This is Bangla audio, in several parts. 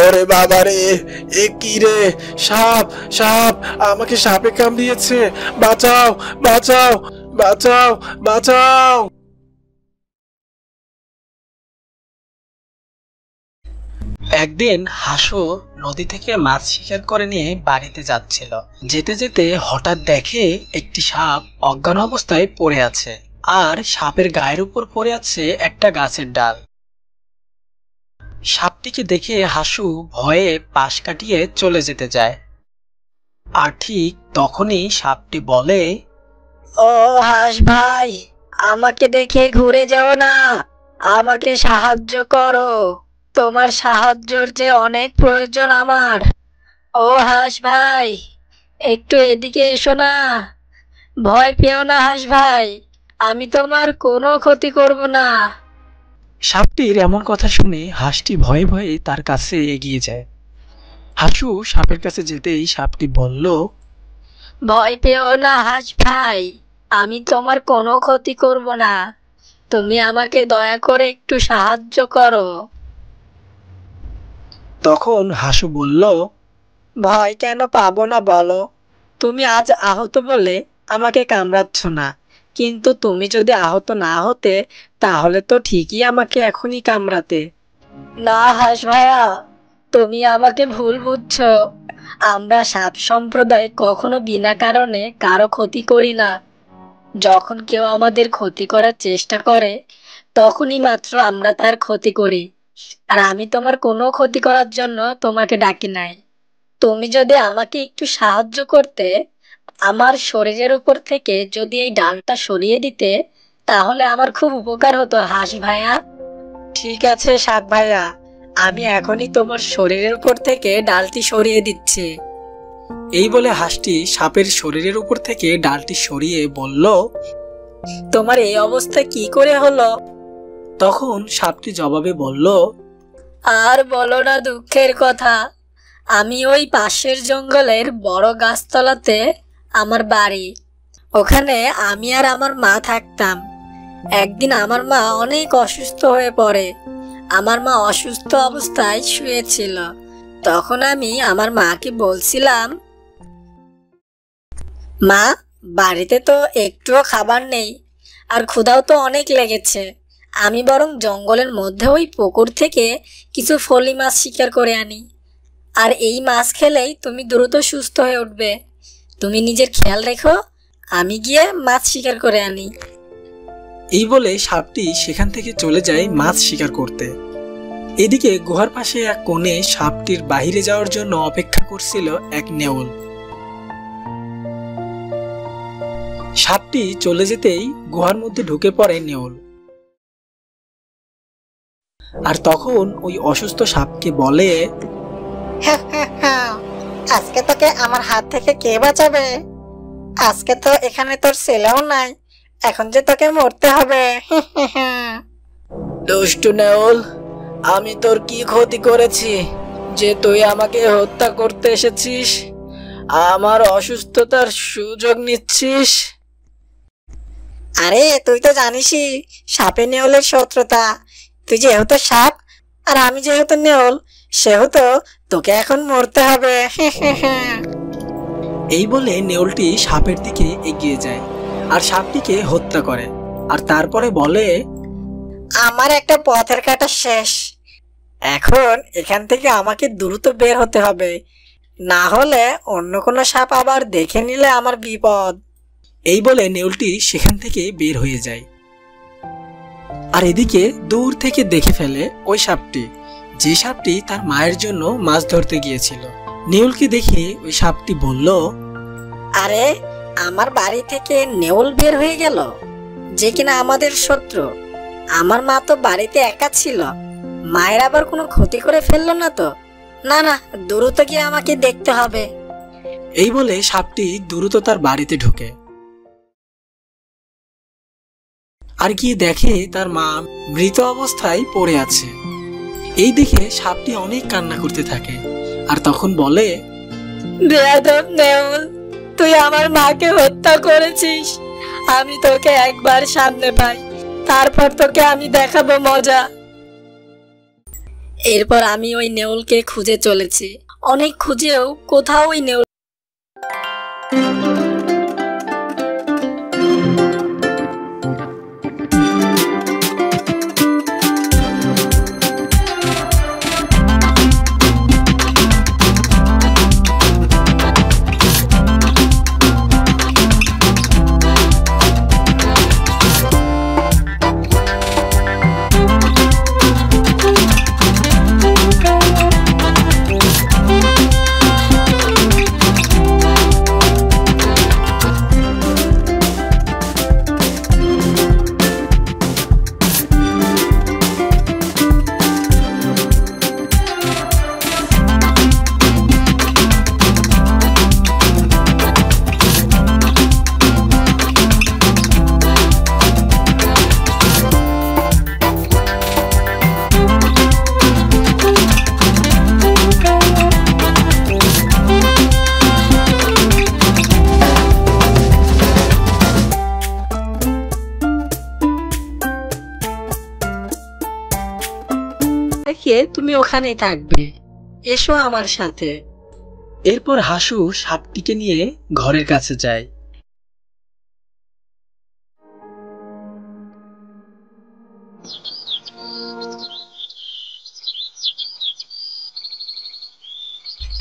ওরে বাবা রে, এ কি রে? সাপ, সাপ! আমাকে সাপে কামড়িয়েছে! বাঁচাও, বাঁচাও, বাঁচাও, বাঁচাও! একদিন হাসু নদী থেকে মাছ শিকার করে নিয়ে বাড়িতে যাচ্ছিল। যেতে যেতে হঠাৎ দেখে একটি সাপ অজ্ঞান অবস্থায় পড়ে আছে, আর সাপের গায়ের উপর পড়ে আছে একটা গাছের ডাল। সাপটিকে দেখে হাসু ভয়ে পাশ কাটিয়ে চলে যেতে যায়। আর ঠিক তখনই সাপটি বলে, ও হাস ভাই, আমাকে দেখে ঘুরে যাও না, আমাকে সাহায্য করো, তোমার সাহায্যের যে অনেক প্রয়োজন আমার। ও হাস ভাই, একটু এদিকে এসো না, ভয় পেও না হাস ভাই, আমি তোমার কোনো ক্ষতি করব না। সাপটির এমন কথা শুনে হাঁসটি ভয়ে ভয়ে তার কাছে এগিয়ে যায়। হাসু সাপের কাছে যেতেই সাপটি বলল, ভয় পেও না হাস ভাই, আমি তোমার কোনো ক্ষতি করব না, তুমি আমাকে দয়া করে একটু সাহায্য করো। তখন হাসু বলল, ভয় কেন পাবো না বলো, তুমি আজ আহত বলে আমাকে কামড়াচ্ছ না, কিন্তু তুমি যদি আহত না হতে তাহলে তো ঠিকই আমাকে এখনই কামড়াতে। না হাস ভাইয়া, তুমি আমাকে ভুল বুঝছো, আমরা সাপ সম্প্রদায় কখনো বিনা কারণে কারো ক্ষতি করি না। যখন কেউ আমাদের ক্ষতি করার চেষ্টা করে তখনই মাত্র আমরা তার ক্ষতি করি, আর আমি তোমার কোনো ক্ষতি করার জন্য তোমাকে ডাকি নাই। তুমি যদি আমাকে একটু সাহায্য করতে, আমার শরীরের উপর থেকে যদি এই ডালটা সরিয়ে দিতে, তাহলে আমার খুব উপকার হতো হাস ভাইয়া। ঠিক আছে সাপ ভাইয়া, আমি এখনই তোমার শরীরের উপর থেকে ডালটি সরিয়ে দিচ্ছি। এই বলে হাঁসটি সাপের শরীরের উপর থেকে ডালটি সরিয়ে বলল, তোমার এই অবস্থা কি করে হলো? তখন সাপটি জবাবে বলল, আর বলো না দুঃখের কথা, আমি ওই পাশের জঙ্গলের বড় গাছতলাতে আমার বাড়ি, ওখানে আমি আর আমার মা থাকতাম। একদিন আমার মা অনেক অসুস্থ হয়ে পড়ে, আমার মা অসুস্থ অবস্থায় শুয়েছিল। তখন আমি আমার মাকে বলছিলাম, মা, বাড়িতে তো একটুও খাবার নেই, আর ক্ষুধাও তো অনেক লেগেছে, আমি বরং জঙ্গলের মধ্যে ওই পুকুর থেকে কিছু ফলি মাছ শিকার করে আনি, আর এই মাছ খেলেই তুমি দ্রুত সুস্থ হয়ে উঠবে। তুমি নিজের খেয়াল রেখো, আমি গিয়ে মাছ শিকার করে আনি। এই বলে সাপটি সেখান থেকে চলে যায় মাছ শিকার করতে। এদিকে গুহার পাশে এক কোণে সাপটির বাহিরে যাওয়ার জন্য অপেক্ষা করছিল এক নেউল। সাপটি চলে যেতেই গুহার মধ্যে ঢুকে পড়ে নেউল, আর তখন ওই অসুস্থ সাপকে বলে, আজকে তোকে আমার হাত থেকে কে বাঁচাবে? আজকে তো এখানে তোর ছেলেও নাই, এখন যে তোকে মরতে হবে। দুষ্টু নেউল, আমি তোর কি ক্ষতি করেছি যে তুই আমাকে হত্যা করতে এসেছিস, আমার অসুস্থতার সুযোগ নিচ্ছিস? আরে তুই তো জানিসই সাপে নেউলের শত্রুতা, তুই যেহেতু সাপ আর আমি যেহেতু নেউল, সেহেতু তোকে এখন মরতে হবে। এই বলে নেউলটি সাপের দিকে এগিয়ে যায় আর সাপটিকে হত্যা করে, আর তারপরে বলে, আমার একটা পথের কাটা শেষ, এখন এখান থেকে আমাকে দ্রুত বের হতে হবে, না হলে অন্য কোনো সাপ আবার দেখে নিলে আমার বিপদ। এই বলে নেউলটি সেখান থেকে বের হয়ে যায়। আর এদিকে দূর থেকে দেখে ফেলে ওই সাপটি, যে সাপটি তার মায়ের জন্য মাছ ধরতে গিয়েছিল। নেউলকে দেখে ওই সাপটি বলল, আরে আমার বাড়ি থেকে নেউল বের হয়ে গেল, যে কিনা আমাদের শত্রু। আমার মা তো বাড়িতে একা ছিল, মায়ের আবার কোনো ক্ষতি করে ফেললো না তো? না না, দ্রুত গিয়ে আমাকে দেখতে হবে। এই বলে সাপটি দ্রুত তার বাড়িতে ঢোকে, আর গিয়ে দেখে তার মা মৃত অবস্থায় পড়ে আছে। এই দেখে সাপটি অনেক কান্না করতে থাকে, আর তখন বলে, বেয়াদব নেউল, তুই আমার মাকে হত্যা করেছিস, আমি তোকে একবার সামনে পাই, তারপর তোকে আমি দেখাবো মজা। এরপর আমি ওই নেউলকে খুঁজে চলেছি। অনেক খুঁজেও কোথাও ওই নেউল। তুমি ওখানেই থাকবে, এসো আমার সাথে। এরপর হাসু সাপটিকে নিয়ে ঘরের কাছে যায়।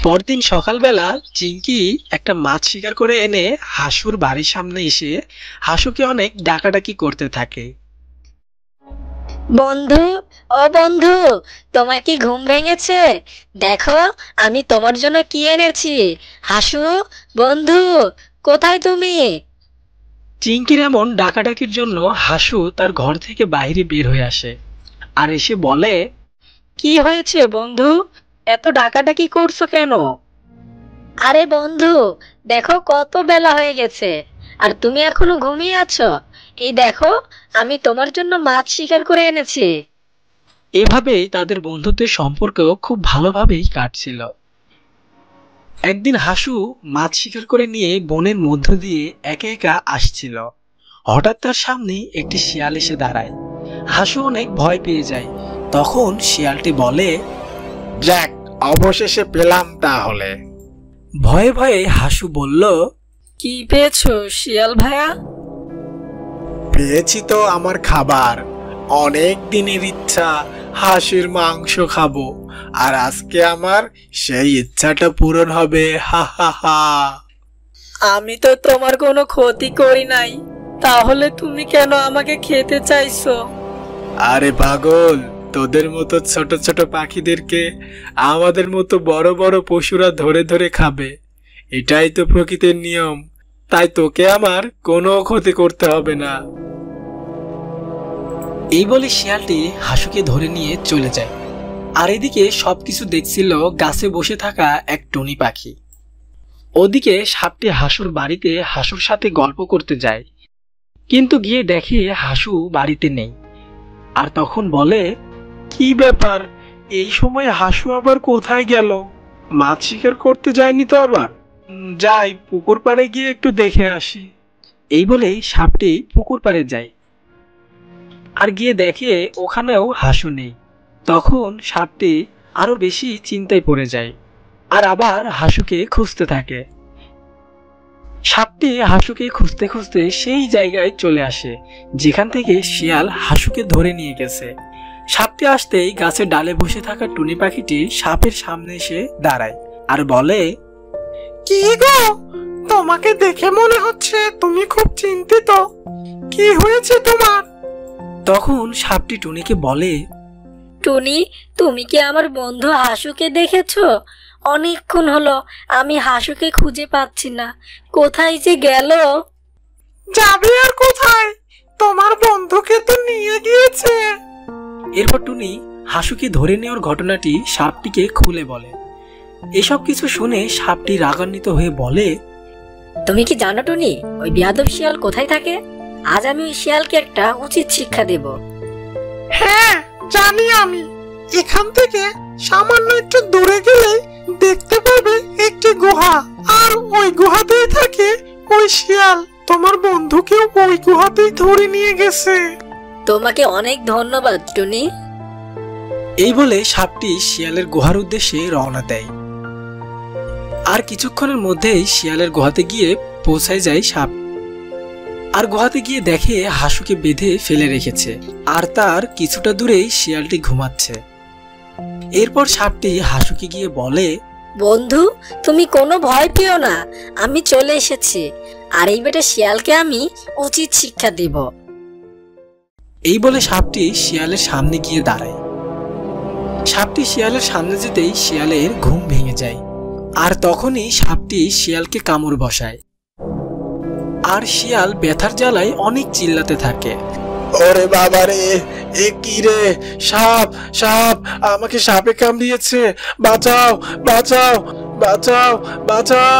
পরদিন সকালবেলা চিঙ্কি একটা মাছ শিকার করে এনে হাসুর বাড়ির সামনে এসে হাসুকে অনেক ডাকাডাকি করতে থাকে। বন্ধু, ও বন্ধু, তোমার কি ঘুম ভেঙেছে? দেখো আমি তোমার জন্য কি এনেছি। হাসু বন্ধু, কোথায় তুমি? চিঙ্কির এমন ডাকাডাকির জন্য হাসু তার ঘর থেকে বাইরে বের হয়ে আসে আর এসে বলে, কি হয়েছে বন্ধু, এত ডাকাডাকি করছো কেন? আরে বন্ধু, দেখো কত বেলা হয়ে গেছে আর তুমি এখনো ঘুমিয়ে আছো। এই দেখো আমি তোমার জন্য মাছ শিকার করে এনেছি। এভাবেই তাদের বন্ধুত্বের সম্পর্ক খুব ভালোভাবেই কাটছিল। একদিন হাসু মাছ শিকার করে নিয়ে বনের মধ্য দিয়ে একা একা আসছিল। হঠাৎ তার সামনে একটি শিয়াল এসে দাঁড়ায়। হাসু অনেক ভয় পেয়ে যায়। তখন শিয়ালটি বলে, যাক, অবশেষে পেলাম তাহলে। ভয়ে ভয়ে হাসু বলল, কি পেয়েছো শিয়াল ভাইয়া? পেয়েছি তো আমার খাবার। অনেক দিনের ইচ্ছা হাঁসের মাংস খাবো, আর আজকে আমার সেই ইচ্ছাটা পূরণ হবে। হা হা হা। আমি তো তোমার কোনো ক্ষতি করি নাই, তাহলে তুমি কেন আমাকে খেতে চাইছো? আরে পাগল, তোদের মতো ছোট ছোট পাখিদেরকে আমাদের মতো বড় বড় পশুরা ধরে ধরে খাবে। এটাই তো প্রকৃতির নিয়ম, তাই তোকে আমার কোনো ক্ষতি করতে হবে না। এই বলে শিয়ালটি হাসুকে ধরে নিয়ে চলে যায়। আর এদিকে সবকিছু দেখছিল গাছে বসে থাকা এক টুনি পাখি। ওদিকে সাপটি হাসুর বাড়িতে হাসুর সাথে গল্প করতে যায়, কিন্তু গিয়ে দেখে হাসু বাড়িতে নেই। আর তখন বলে, কি ব্যাপার, এই সময় হাসু আবার কোথায় গেল? মাছ শিকার করতে যায়নি তো আবার? যাই, পুকুর পাড়ে গিয়ে একটু দেখে আসি। এই বলেই সাপটি পুকুর পাড়ে যায় আর গিয়ে দেখে ওখানেও হাসু নেই। তখন সাপটি আরো বেশি চিন্তায় পড়ে যায় আর আবার হাসুকে খুঁজতে থাকে। সাপটি হাসুকে খুঁজতে খুঁজতে সেই জায়গায় চলে আসে যেখান থেকে শিয়াল হাসুকে ধরে নিয়ে গেছে। সাপটি আসতেই গাছের ডালে বসে থাকা টুনি পাখিটি সাপের সামনে এসে দাঁড়ায় আর বলে, কি গো, তোমাকে দেখে মনে হচ্ছে তুমি খুব চিন্তিত। কি হয়েছে তোমার? তখন সাপটি টুনিকে বলে, টুনি, তুমি কি আমার বন্ধু হাসুকে দেখেছো? অনেকক্ষণ হলো আমি হাসুকে খুঁজে পাচ্ছি না, কোথায় যে গেল? যাবে আর কোথায়, তোমার বন্ধুকে তো নিয়ে গিয়েছে। এরপর টুনি হাসুকে ধরে নেওয়ার ঘটনাটি সাপটিকে খুলে বলে। এসব কিছু শুনে সাপটি রাগান্বিত হয়ে বলে, তুমি কি জানো টুনি, ওই বিয়াদব শিয়াল কোথায় থাকে? আজ আমি ওই শিয়ালকে একটা উচিত শিক্ষা দেব। হ্যাঁ জানি আমি। এখান থেকে সামান্য একটু দূরে গেলে দেখতে পাবে একটি গুহা, আর ওই গুহাতেই থাকে ওই শিয়াল। তোমার বন্ধুকেও ওই গুহাতেই ধরে নিয়ে গেছে। তোমাকে অনেক ধন্যবাদ টুনি। এই বলে সাপটি শিয়ালের গুহার উদ্দেশ্যে রওনা দেয়। আর কিছুক্ষণের মধ্যেই শিয়ালের গুহাতে গিয়ে পৌঁছায় যায় সাপ। আর গুহাতে গিয়ে দেখে হাসুকে বেঁধে ফেলে রেখেছে, আর তার কিছুটা দূরেই শিয়ালটি ঘুমাচ্ছে। এরপর সাপটি হাসুকে গিয়ে বলে, বন্ধু, তুমি কোনো ভয় পেও না, আমি চলে এসেছি, আর এই বেটা শিয়ালকে আমি উচিত শিক্ষা দিব। এই বলে সাপটি শিয়ালের সামনে গিয়ে দাঁড়ায়। সাপটি শিয়ালের সামনে যেতেই শিয়ালের ঘুম ভেঙে যায়, আর তখনই সাপটি শিয়ালকে কামড় বসায়। আর শিয়াল ব্যথার জ্বালায় অনেক চিল্লাতে থাকে। ওরে বাবা রে, এ কি রে, সাপ সাপ, আমাকে সাপে কামড়িয়েছে, বাঁচাও বাঁচাও বাঁচাও বাঁচাও।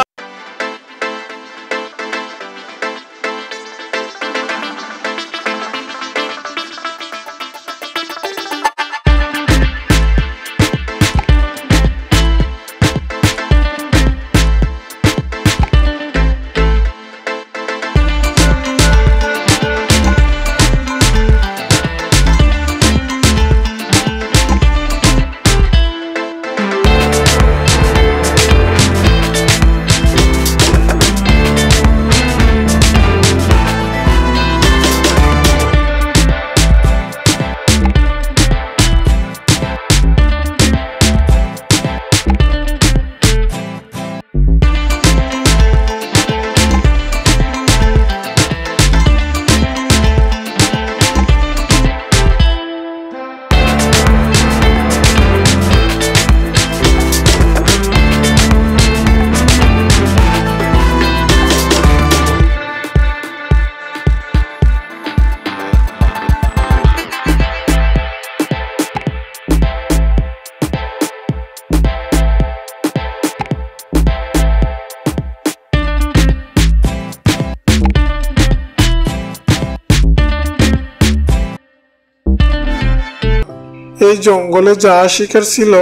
এই জঙ্গলে যা শিকার ছিল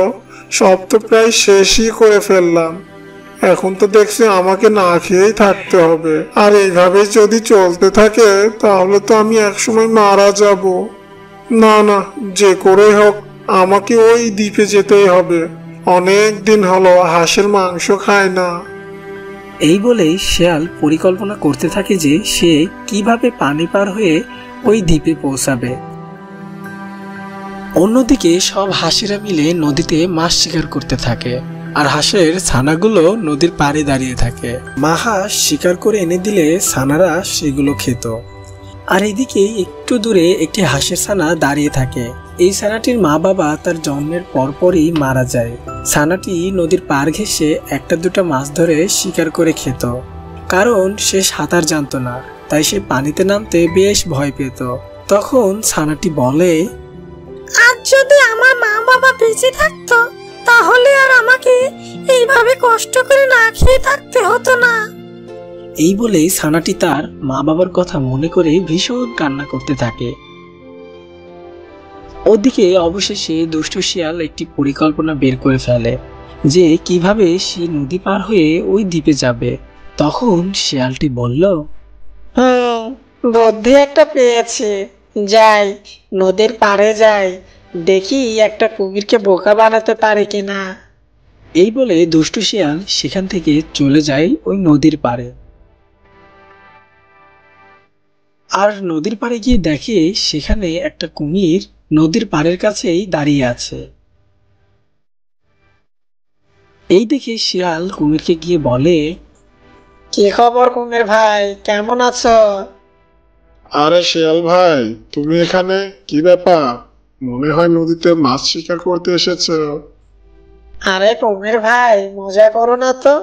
সব তো প্রায় শেষই করে ফেললাম। এখন তো দেখছি আমাকে না খেয়েই থাকতে হবে, আর এইভাবে যদি চলতে থাকে তাহলে তো আমি একসময় মারা যাব। না না, যে করেই হোক আমাকে ওই দ্বীপে যেতেই হবে। অনেক দিন হলো হাঁসের মাংস খায় না। এই বলেই শিয়াল পরিকল্পনা করতে থাকে যে সে কিভাবে পানি পার হয়ে ওই দ্বীপে পৌঁছাবে। অন্যদিকে সব হাঁসেরা মিলে নদীতে মাছ শিকার করতে থাকে, আর হাঁসের ছানাগুলো নদীর পাড়ে দাঁড়িয়ে থাকে। মা হাঁস শিকার করে এনে দিলে ছানারা সেগুলো খেত। আর এদিকে একটু দূরে একটি হাঁসের ছানা দাঁড়িয়ে থাকে। এই ছানাটির মা বাবা তার জন্মের পরপরই মারা যায়। ছানাটি নদীর পাড় ঘেঁষে একটা দুটা মাছ ধরে শিকার করে খেত, কারণ সে সাঁতার জানতো না, তাই সে পানিতে নামতে বেশ ভয় পেত। তখন ছানাটি বলে, আজ যদি আমার মা বাবা বেঁচে থাকতো তাহলে আর আমাকে এইভাবে কষ্ট করে না খেয়ে থাকতে হতো না। এই বলে ছানাটি তার মা বাবার কথা মনে করে ভীষণ কান্না করতে থাকে। ওদিকে অবশেষে দুষ্ট শিয়াল একটি পরিকল্পনা বের করে ফেলে যে কিভাবে সে নদী পার হয়ে ওই দ্বীপে যাবে। তখন শিয়ালটি বলল, বুদ্ধি একটা পেয়েছে, যাই নদীর পাড়ে যাই, দেখি একটা কুমিরকে বোকা বানাতে পারে কিনা। এই বলে দুষ্ট শিয়াল সেখান থেকে চলে যায় ওই নদীর পাড়ে। আর নদীর পাড়ে গিয়ে দেখে সেখানে একটা কুমির নদীর পাড়ের কাছেই দাঁড়িয়ে আছে। এই দেখে শিয়াল কুমিরকে গিয়ে বলে, কি খবর কুমির ভাই, কেমন আছো? আরে শিয়াল ভাই, তুমি এখানে কি ব্যাপার? মনে হয় নদীতে মাছ শিকার করতে এসেছো। আরে কুমির ভাই, মজা করো না তো।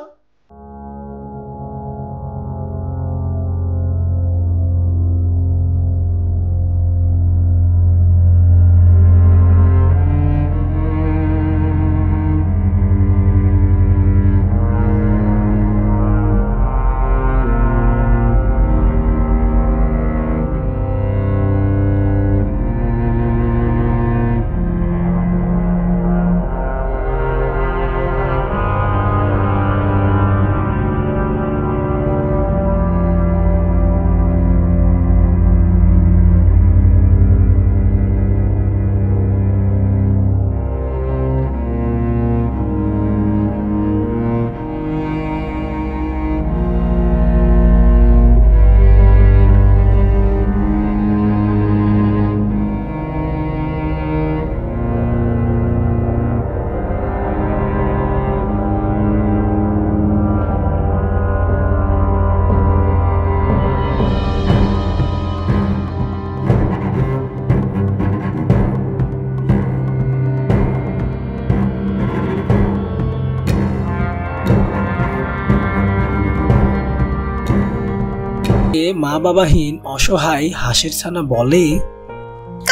মা বাবাহীন অসহায় হাঁসের ছানা বলে,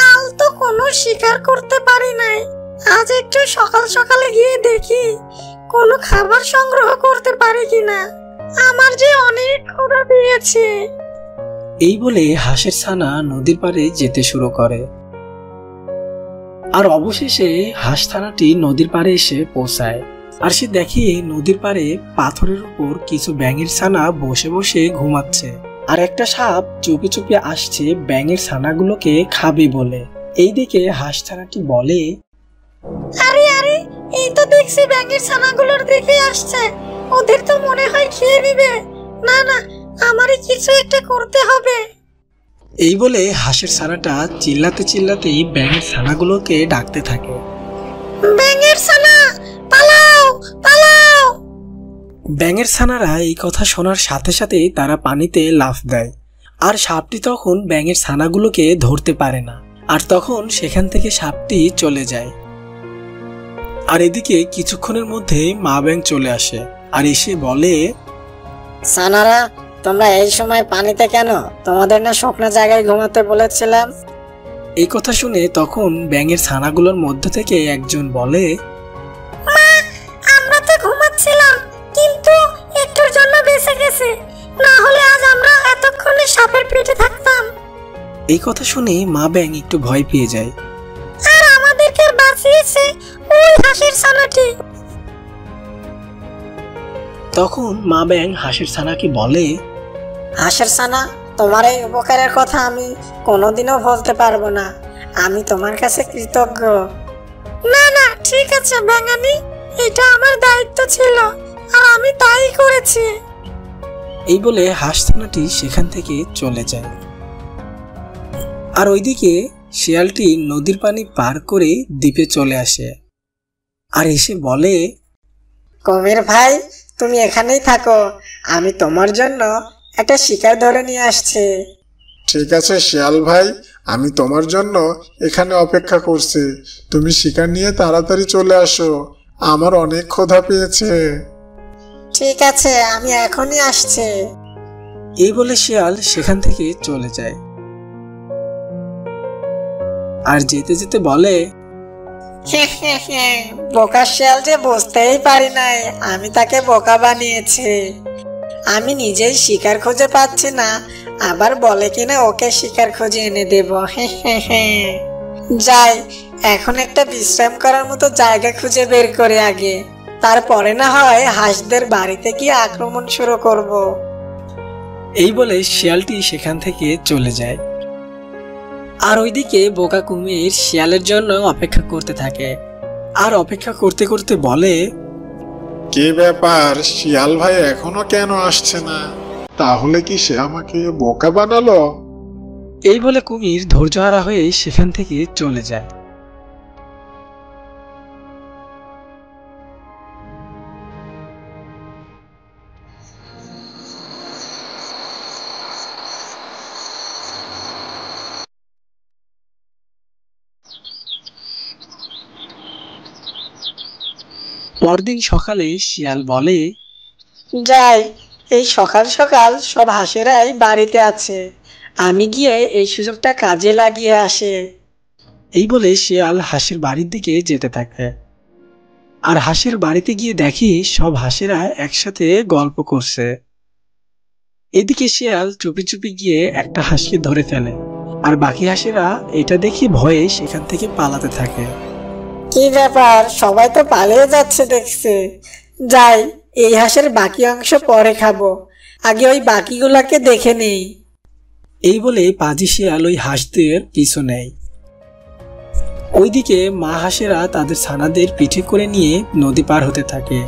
কাল তো কোনো শিকার করতে পারি নাই, আজ একটু সকাল সকালে গিয়ে দেখি কোনো খাবার সংগ্রহ করতে পারি কিনা, আমার যে অনেক ক্ষুধা পেয়েছে। এই বলে হাঁসের ছানা নদীর পাড়ে যেতে শুরু করে। আর অবশেষে হাঁস ছানাটি নদীর পাড়ে এসে পৌঁছায়। আর সে দেখে নদীর পাড়ে পাথরের উপর কিছু ব্যাঙের ছানা বসে বসে ঘুমাচ্ছে, আর একটা সাপ চুপি চুপি আসছে ব্যাঙের ছানাগুলোকে খাবে বলে। এইদিকে হাঁস ছানাটি বলে, আরে আরে, এই তো দেখছি ব্যাঙের ছানাগুলোর দিকে আসছে, ওদের তো মনে হয় খেয়ে নিবে। না না, আমারই কিছু একটা করতে হবে। এই বলে হাঁসের ছানাটা চিল্লাতে চিল্লাতেই ব্যাঙের ছানাগুলোকে ডাকতে থাকে, ব্যাঙের ছানা পালাও পালাও। ব্যাঙের ছানারা এই কথা শোনার সাথে সাথেই তারা পানিতে লাফ দেয়। আর সাপটি তখন ব্যাঙের ছানাগুলোকে ধরতে পারে না, আর তখন সেখান থেকে সাপটি চলে যায়। আর এদিকে কিছুক্ষণের মধ্যে মা ব্যাঙ চলে আসে আর এসে বলে, ছানারা, তোমরা এই সময় পানিতে কেন? তোমাদের না শুকনো জায়গায় ঘুমাতে বলেছিলাম। এই কথা শুনে তখন ব্যাঙের ছানাগুলোর মধ্যে থেকে একজন বলে, আমরা তো ঘুমাচ্ছিলাম, কিন্তু একটুর জন্য বেঁচে গেছে, না হলে আজ আমরা এতক্ষণে সাপের পেটে থাকতাম। এই কথা শুনে মা ব্যাঙ একটু ভয় পেয়ে যায়। আর আমাদেরকে বাঁচিয়েছে ওই হাঁসের ছানাটি। তখন মা ব্যাঙ হাঁসের ছানাকে বলে, হাঁসের ছানা, তোমার এই উপকারের কথা আমি কোনোদিনও বলতে পারবো না, আমি তোমার কাছে কৃতজ্ঞ। না না, ঠিক আছে ব্যাঙানি, এটা আমার দায়িত্ব ছিল আর আমি তাই করেছি। এই বলে হাঁস ছানাটি সেখান থেকে চলে যায়। আর ওইদিকে শিয়ালটি নদীর পানি পার করে দ্বীপে চলে আসে আর এসে বলে, কুমির ভাই, তুমি এখানেই থাকো, আমি তোমার জন্য একটা শিকার ধরে নিয়ে আসছি। ঠিক আছে শিয়াল ভাই, আমি তোমার জন্য এখানে অপেক্ষা করছি। তুমি শিকার নিয়ে তাড়াতাড়ি চলে আসো, আমার অনেক ক্ষুধা পেয়েছে। ঠিক আছে, আমি এখনই আসছি। এই বলে শিয়াল সেখান থেকে চলে যায়। আর যেতে যেতে বলে, বোকা শিয়াল যে বুঝতেই পারি নাই আমি তাকে বোকা বানিয়েছি। আমি নিজেই শিকার খুঁজে পাচ্ছি না, আবার বলে কিনা ওকে শিকার খুঁজে এনে দেব। যাই, এখন একটা বিশ্রাম করার মতো জায়গা খুঁজে বের করে আগে, তারপরে না হয় হাঁসদের বাড়িতে গিয়ে আক্রমণ শুরু করব। এই বলে শিয়ালটি সেখান থেকে চলে যায়। আর ওইদিকে বোকা কুমির শিয়ালের জন্য অপেক্ষা করতে থাকে। আর অপেক্ষা করতে করতে বলে, কি ব্যাপার, শিয়াল ভাই এখনো কেন আসছে না? তাহলে কি সে আমাকে বোকা বানালো? এই বলে কুমির ধৈর্যহারা হয়ে সেখান থেকে চলে যায়। পরদিন সকালে শিয়াল বলে, যাই, এই সকাল সকাল সব হাঁসেরাই বাড়িতে আছে, আমি গিয়ে এই সুযোগটা কাজে লাগিয়ে আসে। এই বলে শিয়াল হাঁসের বাড়ির দিকে যেতে থাকে। আর হাঁসের বাড়িতে গিয়ে দেখি সব হাঁসেরা একসাথে গল্প করছে। এদিকে শিয়াল চুপি চুপি গিয়ে একটা হাঁসকে ধরে ফেলে, আর বাকি হাঁসেরা এটা দেখে ভয়ে সেখান থেকে পালাতে থাকে। কি ব্যাপার, সবাই তো পালিয়ে যাচ্ছে দেখছি। যাই, এই হাঁসের বাকি অংশ পরে খাবো, আগে ওই বাকিগুলাকে দেখে নেই। এই বলে পাজি শিয়াল ওই হাঁসদের পিছু নেয়। ওইদিকে মা হাঁসেরা তাদের ছানাদের পিঠে করে নিয়ে নদী পার হতে থাকে।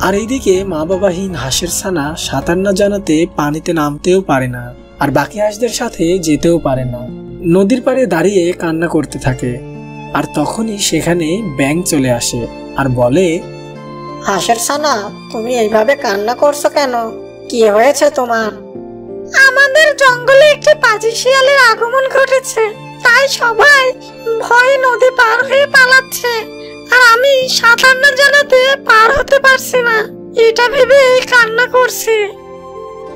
আর এইদিকে মা বাবাহীন হাঁসের ছানা সাঁতার না জানাতে পানিতে নামতেও পারে না, আর বাকি হাঁসদের সাথে যেতেও পারে না। নদীর পাড়ে দাঁড়িয়ে কান্না করতে থাকে। আর তখনই সেখানে ব্যাঙ চলে আসে আর বলে, হাঁসের ছানা, তুমি এইভাবে কান্না করছো কেন? কি হয়েছে তোমার? আমাদের জঙ্গলে একটি পাজি শিয়ালের আগমন ঘটেছে, তাই সবাই ভয়ে নদী পার হয়ে পালাচ্ছে, আর আমি সাঁতার না জানাতে পার হতে পারছি না, এটা ভেবে কান্না করছি।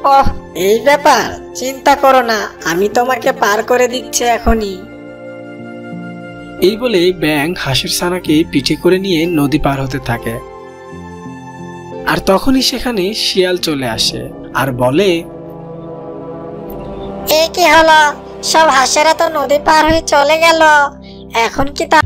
ওহ, এই ব্যাপার, চিন্তা করো না, আমি তোমাকে পার করে দিচ্ছি এখনই। এই বলে ব্যাঙ হাঁসের ছানাকে পিঠে করে নিয়ে নদী পার হতে থাকে। আর তখনই সেখানে শিয়াল চলে আসে আর বলে, এ কি হলো, সব হাঁসেরা তো নদী পার হয়ে চলে গেল, এখন কি তা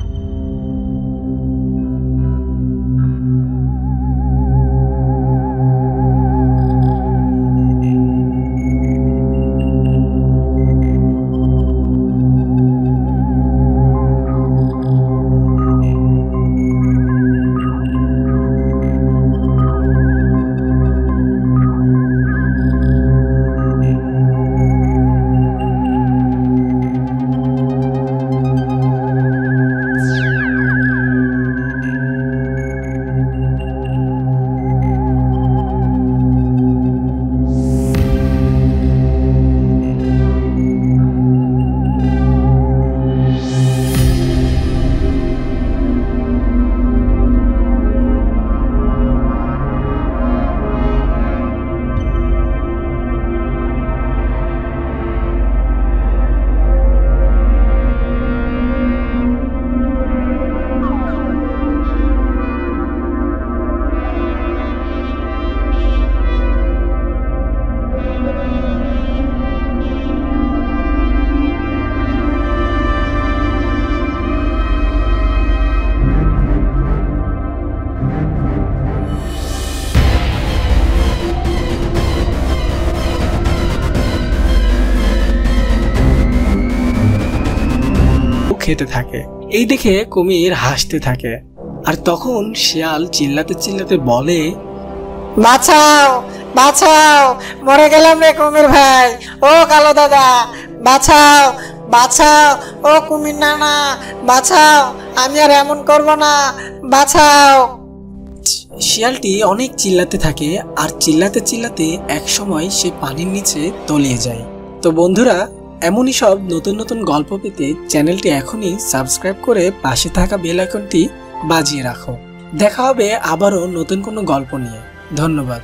খেতে থাকে। এই দেখে কুমির হাসতে থাকে। আর তখন শিয়াল চিল্লাতে চিল্লাতে বলে, বাঁচাও, বাঁচাও, মরে গেলাম রে কুমির ভাই, ও কালো দাদা, বাঁচাও, বাঁচাও, ও কুমির নানা, বাঁচাও, আমি আর এমন করব না, বাঁচাও। শিয়ালটি অনেক চিল্লাতে থাকে আর চিল্লাতে চিল্লাতে এক সময় সে পানির নিচে তলিয়ে যায়। তো বন্ধুরা, এমনই সব নতুন নতুন গল্প পেতে চ্যানেলটি এখনই সাবস্ক্রাইব করে পাশে থাকা বেল আইকনটি বাজিয়ে রাখো। দেখা হবে আবারও নতুন কোনো গল্প নিয়ে। ধন্যবাদ।